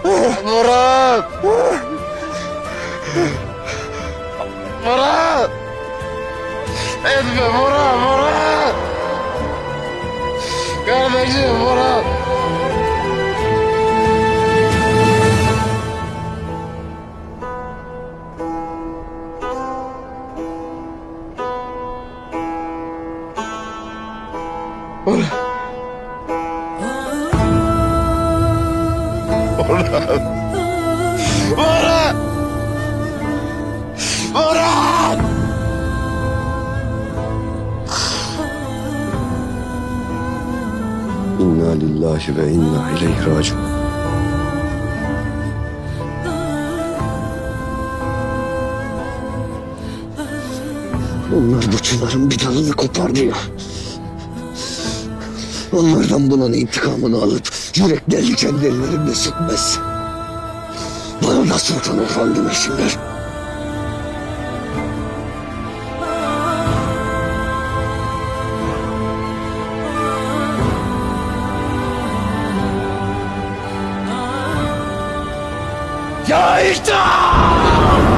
Murat! Murat! Etme Murat, Murat! Kardeşim Murat! Murat! Murat! Murat! Murat! İnna lillahi ve inna ileyhi raciun. Onlar bu çınarın bir dalını kopardı ya. Onlardan bunun intikamını alıp yüreklerini kendi ellerimle sıkmaz. Bana da Sultan Efendi demesinler. Ya İhtar!